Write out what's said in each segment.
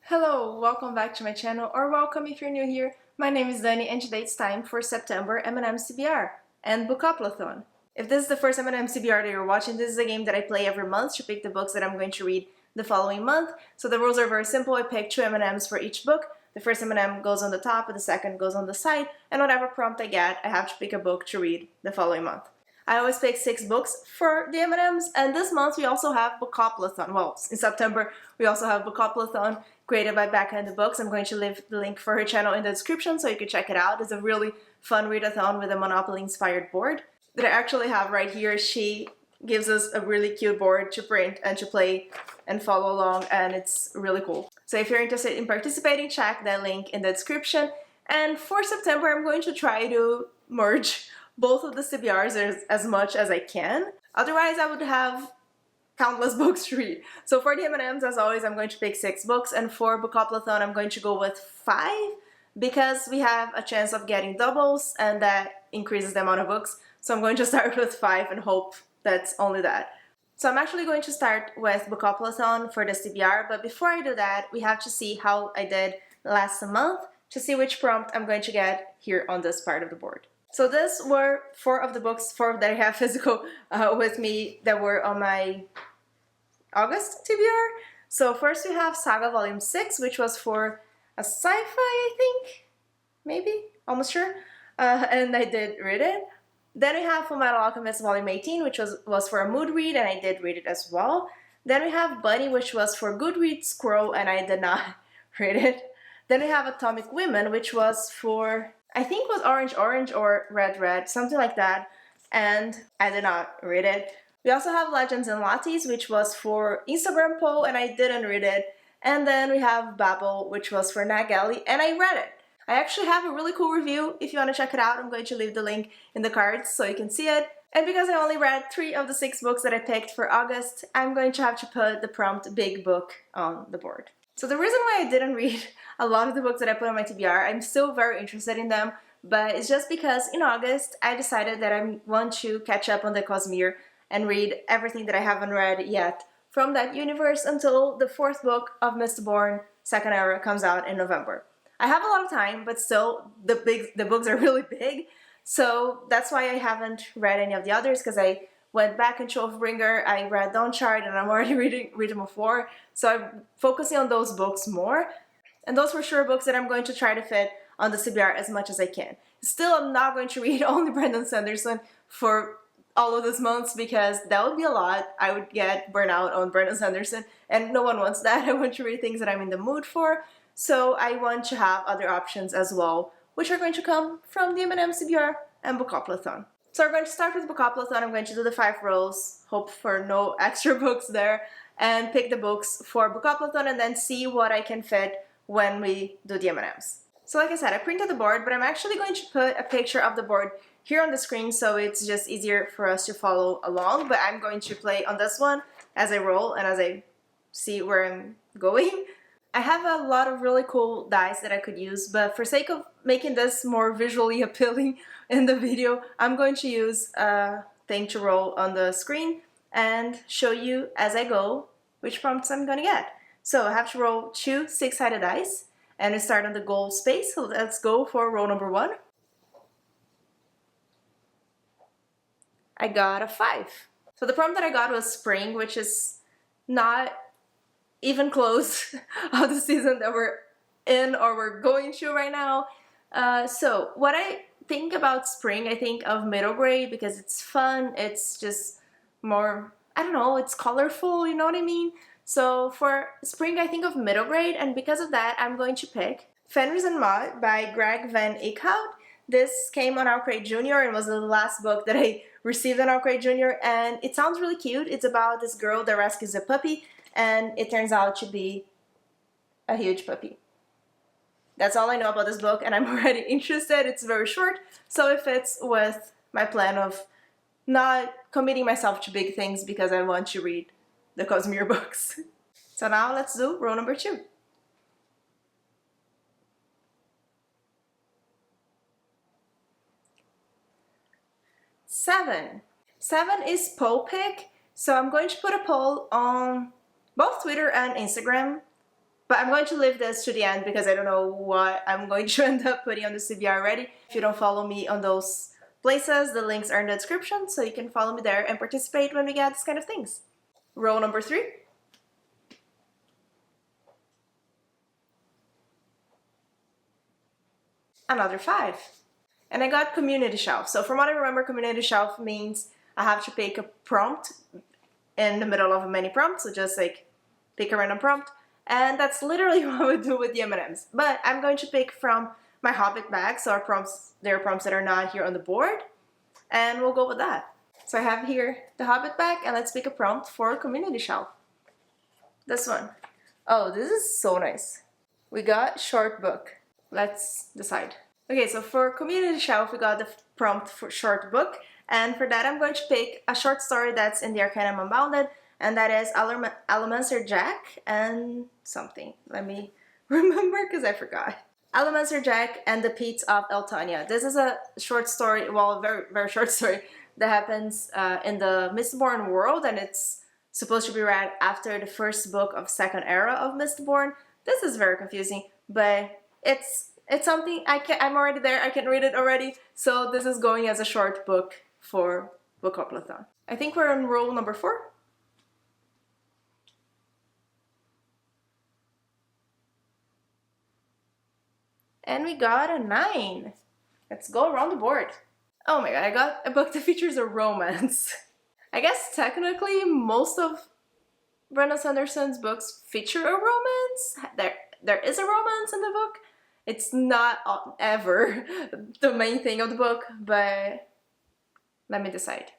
Hello, welcome back to my channel, or welcome if you're new here. My name is Dani and today it's time for September M&M'S TBR and Bookoplathon. If this is the first M&M'S TBR that you're watching, this is a game that I play every month to pick the books that I'm going to read the following month. So the rules are very simple. I pick 2 M&Ms for each book. The first M&M goes on the top, the second goes on the side, and whatever prompt I get, I have to pick a book to read the following month. I always pick 6 books for the M&Ms, and this month we also have Bookoplathon. Well, in September we also have Bookoplathon created by Becca in the Books. I'm going to leave the link for her channel in the description so you can check it out. It's a really fun readathon with a Monopoly-inspired board that I actually have right here. She gives us a really cute board to print and to play and follow along, and it's really cool. So if you're interested in participating, check that link in the description. And for September, I'm going to try to merge both of the TBRs as much as I can. Otherwise, I would have countless books to read. So for the M&Ms, as always, I'm going to pick 6 books, and for Bookoplathon, I'm going to go with 5 because we have a chance of getting doubles, and that increases the amount of books. So I'm going to start with 5 and hope that's only that. So I'm actually going to start with Bookoplathon for this TBR, but before I do that, we have to see how I did last month to see which prompt I'm going to get here on this part of the board. So these were 4 of the books, 4 that I have physical with me that were on my August TBR. So first we have Saga Volume 6, which was for a sci-fi, I think? Maybe? Almost sure. And I did read it. Then we have Fullmetal Alchemist Volume 18, which was for a mood read, and I did read it as well. Then we have Bunny, which was for Goodreads Squirrel, and I did not read it. Then we have Atomic Women, which was for, I think it was Orange or Red, something like that, and I did not read it. We also have Legends and Lattes, which was for Instagram poll, and I didn't read it. And then we have Babel, which was for Nag Alley, and I read it. I actually have a really cool review. If you want to check it out, I'm going to leave the link in the cards so you can see it. And because I only read 3 of the 6 books that I picked for August, I'm going to have to put the prompt Big Book on the board. So the reason why I didn't read a lot of the books that I put on my TBR, I'm still very interested in them, but it's just because in August I decided that I want to catch up on the Cosmere and read everything that I haven't read yet from that universe until the 4th book of Mistborn Second Era comes out in November. I have a lot of time, but still the books are really big, so that's why I haven't read any of the others, because I went back into Oathbringer, I read Dawnchart, and I'm already reading Rhythm of War, so I'm focusing on those books more. And those for sure books that I'm going to try to fit on the TBR as much as I can. Still, I'm not going to read only Brandon Sanderson for all of these months because that would be a lot. I would get burnout on Brandon Sanderson, and no one wants that. I want to read things that I'm in the mood for, so I want to have other options as well, which are going to come from the M&M'S TBR and Bookoplathon. So we're going to start with Bookoplathon. I'm going to do the 5 rows, hope for no extra books there, and pick the books for Bookoplathon and then see what I can fit when we do the M&Ms. So like I said, I printed the board, but I'm actually going to put a picture of the board here on the screen so it's just easier for us to follow along, but I'm going to play on this one as I roll and as I see where I'm going. I have a lot of really cool dice that I could use, but for sake of making this more visually appealing in the video, I'm going to use a thing to roll on the screen and show you as I go which prompts I'm going to get. So I have to roll 2 6-sided dice, and we start on the gold space, so let's go for roll number 1. I got a 5. So the prompt that I got was spring, which is not even close of the season that we're in or we're going to right now. So what I think about spring, I think of middle grade because it's fun, it's just more, I don't know, it's colorful, you know what I mean? So for spring, I think of middle grade, and because of that, I'm going to pick Fenris and Maud by Greg Van Eekhout. This came on Our Crate Jr. and was the last book that I received on Our Crate Jr. and it sounds really cute. It's about this girl that rescues a puppy, and it turns out to be a huge puppy. That's all I know about this book, and I'm already interested. It's very short, so it fits with my plan of not committing myself to big things because I want to read the Cosmere books. So now let's do row number 2. Seven is poll pick, so I'm going to put a poll on both Twitter and Instagram But I'm going to leave this to the end because I don't know what I'm going to end up putting on the TBR already. If you don't follow me on those places, the links are in the description, so you can follow me there and participate when we get this kind of things. Roll number 3. Another 5. And I got community shelf. So from what I remember, community shelf means I have to pick a prompt in the middle of many prompts, so just like pick a random prompt. And that's literally what we do with the M&Ms. But I'm going to pick from my Hobbit bag, so there are prompts that are not here on the board, and we'll go with that. So I have here the Hobbit bag, and let's pick a prompt for community shelf. This one. Oh, this is so nice. We got short book. Let's decide. Okay, so for community shelf, we got the prompt for short book, and for that I'm going to pick a short story that's in the Arcanum Unbounded, and that is Alamancer Jack and something. Let me remember because I forgot. Alamancer Jack and the Peats of Eltania. This is a short story, well, a very, very short story that happens in the Mistborn world, and it's supposed to be read after the first book of second era of Mistborn. This is very confusing, but it's something I'm already there, I can read it already, so this is going as a short book for Bookoplathon. I think we're on roll number 4. And we got a 9. Let's go around the board. Oh my god, I got a book that features a romance. I guess technically most of Brandon Sanderson's books feature a romance. There is a romance in the book. It's not ever the main thing of the book, but let me decide.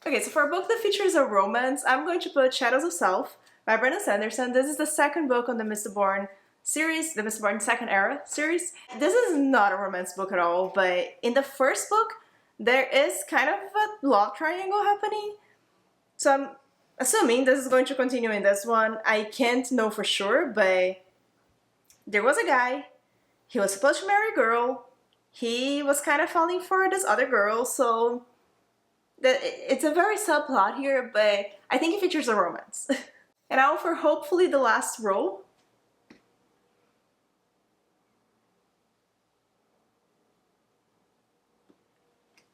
Okay, so for a book that features a romance, I'm going to put Shadows of Self by Brandon Sanderson. This is the second book on the Mistborn series, the Mistborn Second Era series. This is not a romance book at all, but in the first book, there is kind of a love triangle happening. So I'm assuming this is going to continue in this one. I can't know for sure, but there was a guy. He was supposed to marry a girl. He was kind of falling for this other girl, so it's a very subplot here, but I think it features a romance. And now for hopefully the last roll.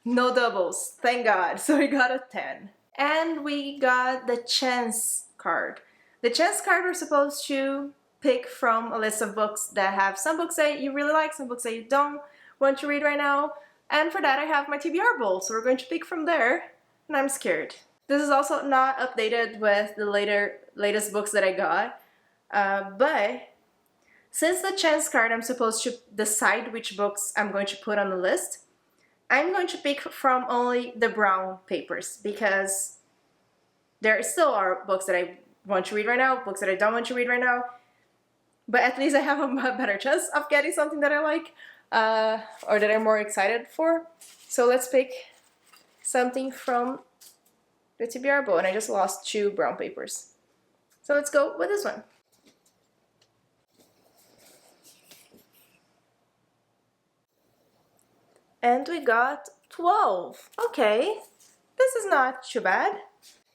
No doubles, thank God. So we got a 10. And we got the chance card. The chance card we're supposed to pick from a list of books that have some books that you really like, some books that you don't want to read right now. And for that I have my TBR bowl, so we're going to pick from there, and I'm scared. This is also not updated with the latest books that I got, but since the chance card I'm supposed to decide which books I'm going to put on the list, I'm going to pick from only the brown papers, because there still are books that I want to read right now, books that I don't want to read right now, but at least I have a better chance of getting something that I like, or that I'm more excited for. So let's pick something from the TBR bowl, and I just lost 2 brown papers. So let's go with this one. And we got 12. Okay, this is not too bad.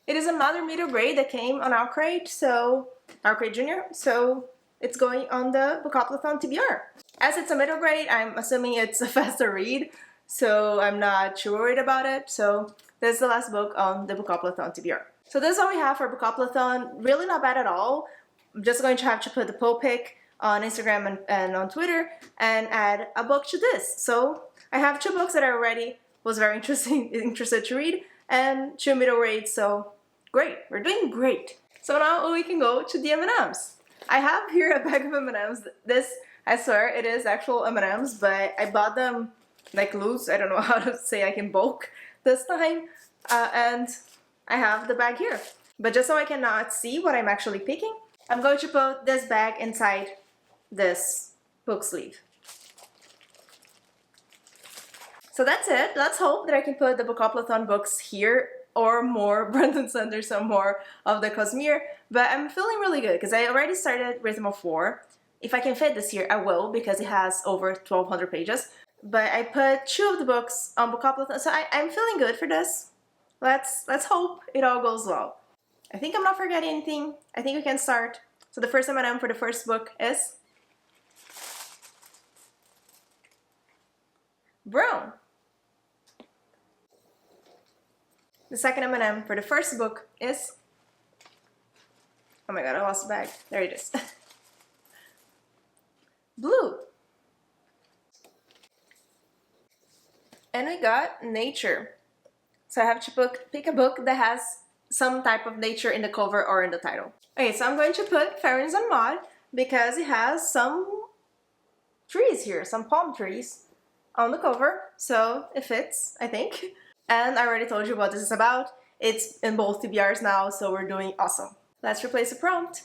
It is another middle grade that came on our crate, so our crate junior, so it's going on the Bookoplathon TBR. As it's a middle grade, I'm assuming it's a faster read, so I'm not too worried about it. So this is the last book on the Bookoplathon TBR. So this is all we have for Bookoplathon. Really not bad at all. I'm just going to have to put the poll pick on Instagram and on Twitter and add a book to this. So I have 2 books that I already was very interested to read, and 2 middle grades, so great, we're doing great. So now we can go to the M&Ms. I have here a bag of M&Ms. This, I swear, it is actual M&Ms, but I bought them like loose. I don't know how to say like in bulk this time, and I have the bag here. But just so I cannot see what I'm actually picking, I'm going to put this bag inside this book sleeve. So that's it. Let's hope that I can put the Bookoplathon books here, or more Brandon Sanderson, more of the Cosmere. But I'm feeling really good because I already started Rhythm of War. If I can fit this year, I will, because it has over 1,200 pages. But I put 2 of the books on Bookoplathon, so I'm feeling good for this. Let's hope it all goes well. I think I'm not forgetting anything. I think we can start So the first M&M for the first book is brown. The second M&M for the first book is, oh my god, I lost the bag. There it is. Blue. And we got nature. So I have to pick a book that has some type of nature in the cover or in the title. Okay, so I'm going to put Ferns and Mod because it has some trees here, some palm trees on the cover, so it fits, I think. And I already told you what this is about. It's in both TBRs now, so we're doing awesome. Let's replace the prompt.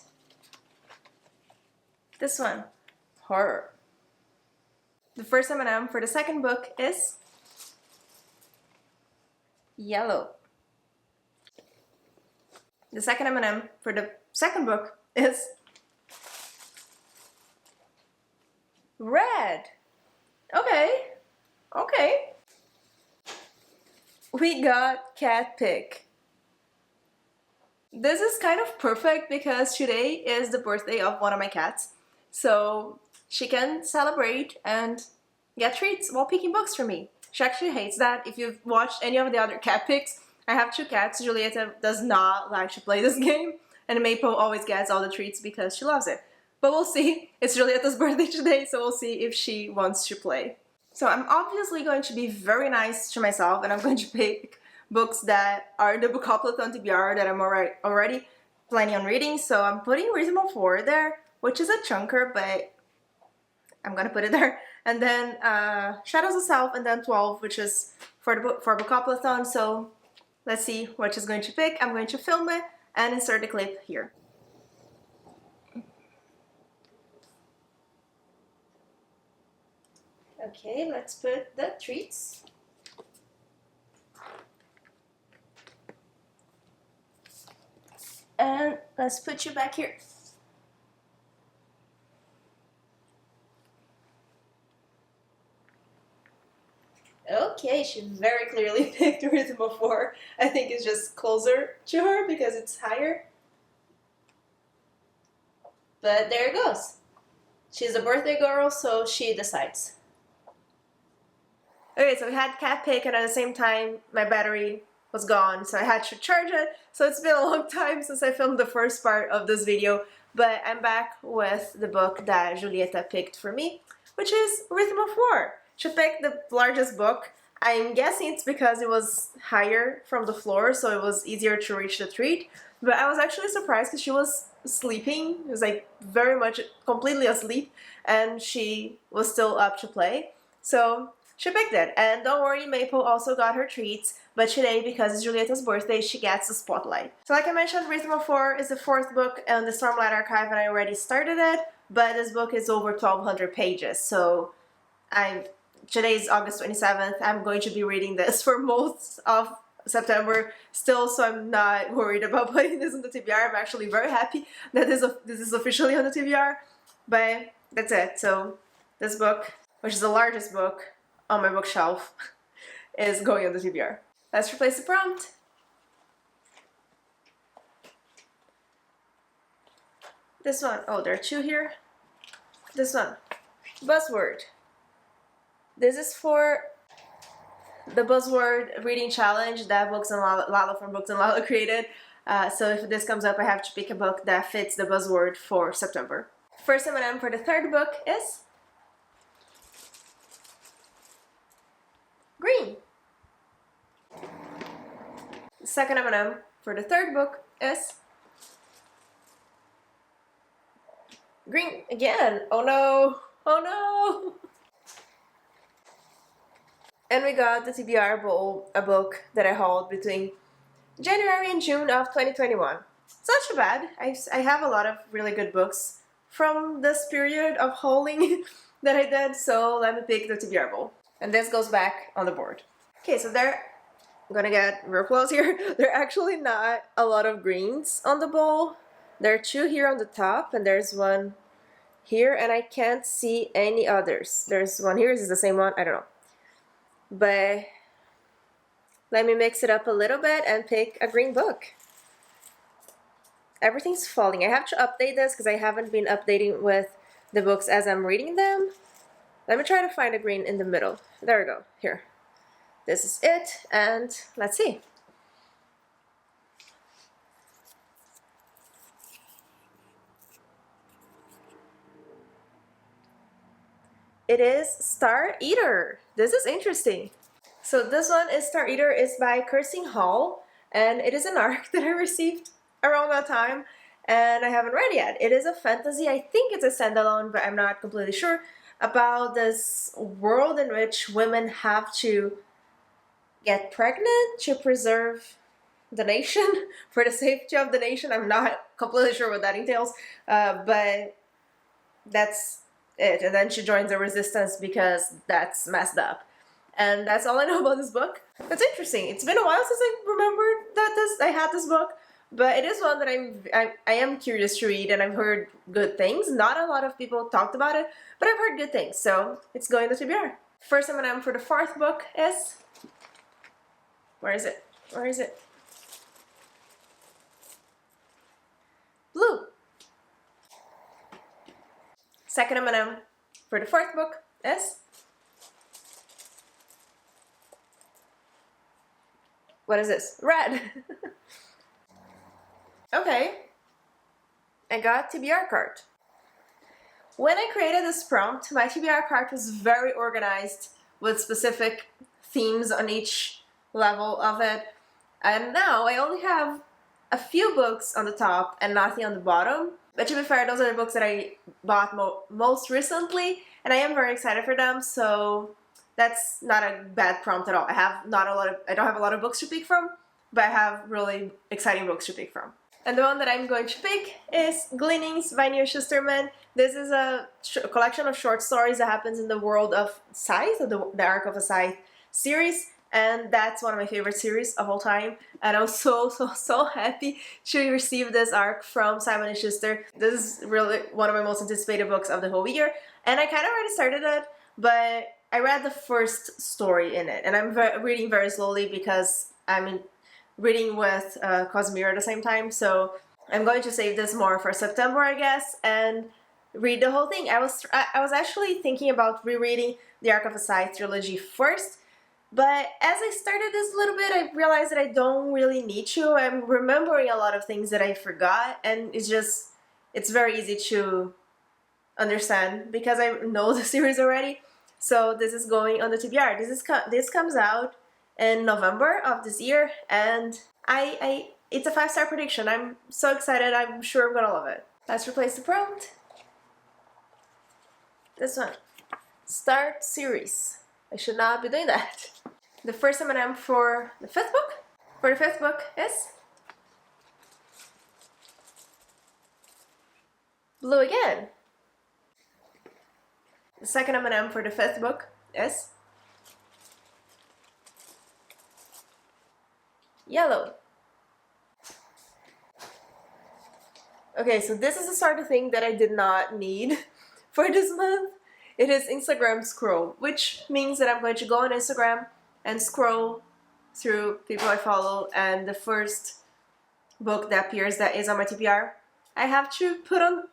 This one, horror. The first M&M for the second book is yellow. The second M&M for the second book is red. Okay, okay. We got cat pick. This is kind of perfect because today is the birthday of one of my cats. So she can celebrate and get treats while picking books for me. She actually hates that. If you've watched any of the other cat picks, I have two cats. Julieta does not like to play this game, and Maple always gets all the treats because she loves it. But we'll see. It's Julieta's birthday today, so we'll see if she wants to play. So I'm obviously going to be very nice to myself, and I'm going to pick books that are the Bookoplathon TBR that I'm already planning on reading. So I'm putting Reasonable 4 there, which is a chunker, but I'm gonna put it there. And then Shadows of Self, and then 12, which is for Bookoplathon. So let's see what she's going to pick. I'm going to film it and insert the clip here. Okay, let's put the treats. And let's put you back here. Okay, she very clearly picked Rhythm of 4. I think it's just closer to her because it's higher. But there it goes. She's a birthday girl, so she decides. Okay, so we had cat pick, and at the same time my battery was gone, so I had to charge it. So it's been a long time since I filmed the first part of this video, but I'm back with the book that Julieta picked for me, which is Rhythm of 4. She picked the largest book. I'm guessing it's because it was higher from the floor, so it was easier to reach the treat. But I was actually surprised because she was sleeping. It was like very much completely asleep, and she was still up to play. So she picked it. And don't worry, Maple also got her treats, but today, because it's Julieta's birthday, she gets the spotlight. So like I mentioned, Rhythm of 4 is the 4th book in the Stormlight Archive, and I already started it, but this book is over 1,200 pages, so today's August 27th. I'm going to be reading this for most of September still, so I'm not worried about putting this on the TBR. I'm actually very happy that this is officially on the TBR, but that's it. So this book, which is the largest book on my bookshelf, is going on the TBR. Let's replace the prompt. This one, oh, there are two here. This one, buzzword. This is for the buzzword reading challenge that Books and Lala from Books and Lala created. So if this comes up, I have to pick a book that fits the buzzword for September. First M&M for the third book is green. Second M&M for the third book is green again. Oh no! Oh no! And we got the TBR bowl, a book that I hauled between January and June of 2021. It's not too bad. I have a lot of really good books from this period of hauling that I did, so let me pick the TBR bowl. And this goes back on the board. Okay, so I'm gonna get real close here. There are actually not a lot of greens on the bowl. There are two here on the top, and there's one here, and I can't see any others. There's one here. Is this the same one? I don't know. But let me mix it up a little bit and pick a green book. everything's falling. I have to update this because I haven't been updating with the books as I'm reading them. Let me try to find a green in the middle. There we go. Here. This is it, and let's see. It is Star Eater. This is interesting. So this one is Star Eater is by Kirsty Hall, and it is an arc that I received around that time, and I haven't read yet. It is a fantasy. I think it's a standalone, but I'm not completely sure, about this world in which women have to get pregnant to preserve the nation for the safety of the nation. I'm not completely sure what that entails, but that's it. And then she joins the resistance because that's messed up. And that's all I know about this book. It's interesting. It's been a while since I remembered that I had this book, but it is one that I am curious to read, and I've heard good things. Not a lot of people talked about it, but I've heard good things, so it's going to TBR. First M&M for the fourth book is... Where is it? Where is it? Blue. Second M&M for the fourth book is... What is this? Red. Okay. I got TBR card. When I created this prompt, my TBR card was very organized with specific themes on each level of it. And now I only have a few books on the top and nothing on the bottom. But to be fair, those are the books that I bought most recently, and I am very excited for them, so that's not a bad prompt at all. I don't have a lot of books to pick from, but I have really exciting books to pick from. And the one that I'm going to pick is Gleanings by Neil Shusterman. This is a collection of short stories that happens in the world of Scythe, the Arc of a Scythe series. And that's one of my favorite series of all time. And I was so happy to receive this arc from Simon & Schuster. This is really one of my most anticipated books of the whole year. And I kind of already started it, but I read the first story in it. And I'm reading very slowly because I'm reading with Cosmere at the same time. So I'm going to save this more for September, I guess, and read the whole thing. I was actually thinking about rereading the Arc of a Scythe trilogy first. But as I started this a little bit, I realized that I don't really need to. I'm remembering a lot of things that I forgot, and it's very easy to understand because I know the series already. So this is going on the TBR. This comes out in November of this year, and it's a 5-star prediction. I'm so excited. I'm sure I'm gonna love it. Let's replace the prompt. This one. Start series. I should not be doing that. The first M&M for the fifth book. For the fifth book is blue again. The second M&M for the fifth book is yellow. Okay, so this is the sort of thing that I did not need for this month. It is Instagram scroll, which means that I'm going to go on Instagram and scroll through people I follow, and the first book that appears that is on my TBR, I have to put on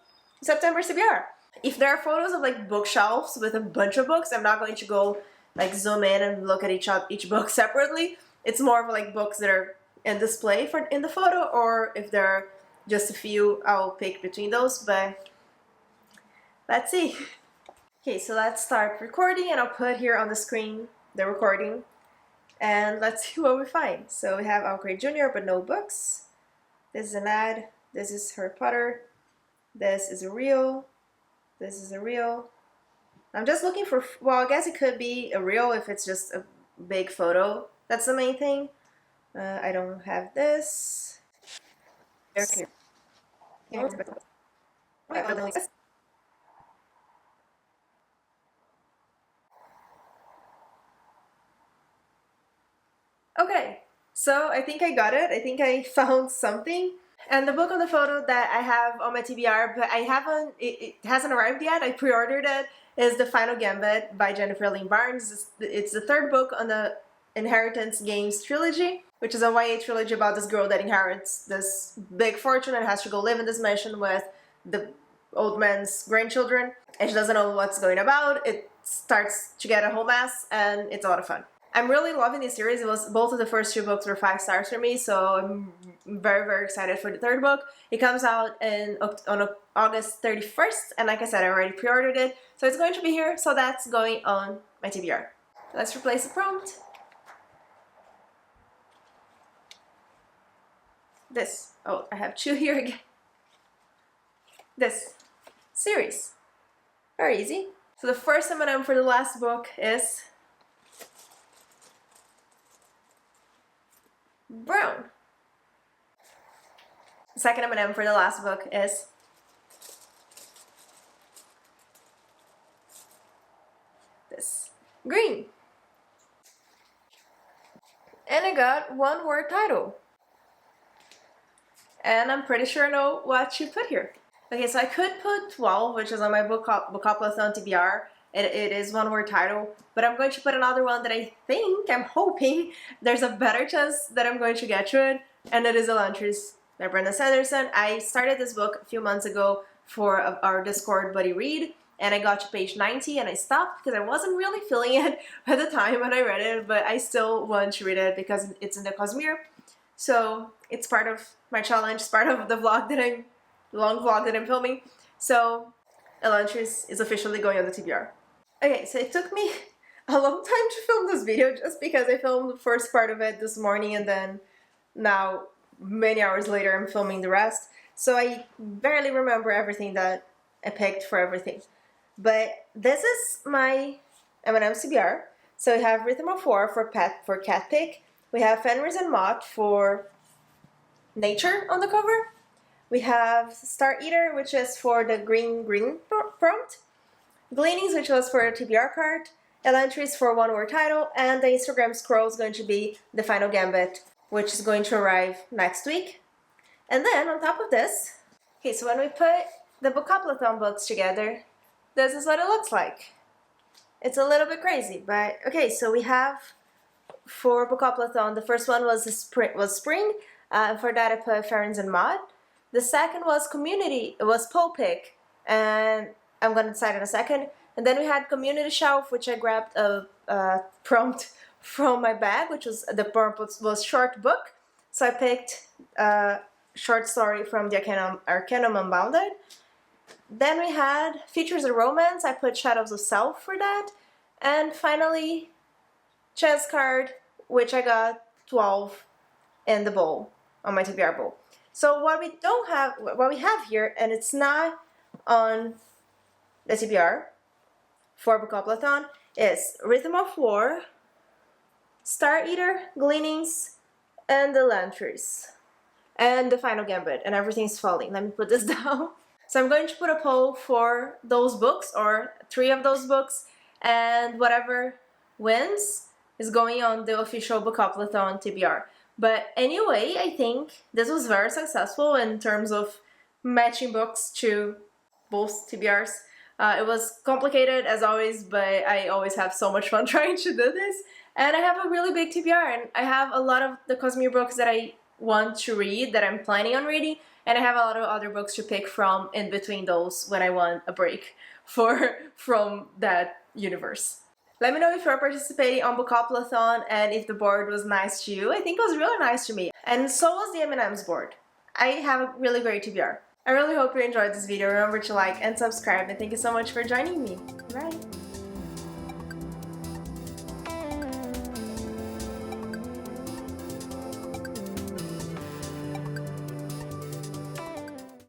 September's TBR. If there are photos of like bookshelves with a bunch of books, I'm not going to go like zoom in and look at each book separately. It's more of like books that are in display in the photo, or if there are just a few, I'll pick between those, but let's see. Okay, so let's start recording, and I'll put here on the screen the recording, and let's see what we find. So we have Alcrate Jr., but no books. This is an ad. This is Harry Potter. This is a reel. This is a reel. I'm just looking for, well, I guess it could be a reel if it's just a big photo. That's the main thing. I don't have this. Okay. Okay, so I think I got it. I think I found something. And the book on the photo that I have on my TBR, but it hasn't arrived yet, I pre-ordered it, is The Final Gambit by Jennifer Lynn Barnes. It's the third book on the Inheritance Games trilogy. which is a YA trilogy about this girl that inherits this big fortune and has to go live in this mansion with the old man's grandchildren, and she doesn't know what's going about. It starts to get a whole mess, and it's a lot of fun. I'm really loving this series. It was both of the first 2 books were 5 stars for me, so I'm very, very excited for the 3rd book. It comes out on August 31st, and like I said, I already pre-ordered it, so it's going to be here, so that's going on my TBR. Let's replace the prompt. This. Oh, I have 2 here again. This series. Very easy. So the first M&M for the last book is brown. The second M&M for the last book is this green. And I got one word title. And I'm pretty sure I know what to put here. Okay, so I could put 12, which is on my Bookoplathon TBR. It is one word title, but I'm going to put another one that I'm hoping there's a better chance that I'm going to get to it, and it is Elantris by Brandon Sanderson. I started this book a few months ago for our Discord buddy read, and I got to page 90 and I stopped because I wasn't really feeling it at the time when I read it, but I still want to read it because it's in the Cosmere. So it's part of my challenge, it's part of the vlog long vlog that I'm filming. So Elantris is officially going on the TBR. Okay, so it took me a long time to film this video just because I filmed the first part of it this morning, and then now many hours later I'm filming the rest. So I barely remember everything that I picked for everything. But this is my M&M'S TBR. So we have Rhythm of 4 for cat pick. We have Fenris and Mott for nature on the cover. We have Star Eater, which is for the green prompt. Gleanings, which was for a TBR card. Elantris for one word title. And the Instagram scroll is going to be the final gambit, which is going to arrive next week. And then on top of this, okay, so when we put the Bookoplathon books together, this is what it looks like. It's a little bit crazy, but okay, so we have for Bookoplathon, the first one was spring. For that I put Ferns and Mud. The second was community. It was Freepik, and I'm gonna decide in a second. And then we had community shelf, which I grabbed a prompt from my bag, which was the prompt was short book. So I picked a short story from the Arcanum Unbounded. Then we had features of romance. I put Shadows of Self for that. And finally, chance card, which I got 12 in the bowl, on my TBR bowl. So what we have here, and it's not on the TBR for Bookoplathon, is Rhythm of War, Star Eater, Gleanings, and the Elantris. And the final gambit, and everything's falling. Let me put this down. So I'm going to put a poll for those books, or 3 of those books, and whatever wins is going on the official Bookoplathon TBR. But anyway, I think this was very successful in terms of matching books to both TBRs. It was complicated as always, but I always have so much fun trying to do this. And I have a really big TBR, and I have a lot of the Cosmere books that I want to read, that I'm planning on reading, and I have a lot of other books to pick from in between those when I want a break from that universe. Let me know if you're participating on Bookoplathon and if the board was nice to you. I think it was really nice to me. And so was the M&M's board. I have a really great TBR. I really hope you enjoyed this video. Remember to like and subscribe, and thank you so much for joining me. Bye!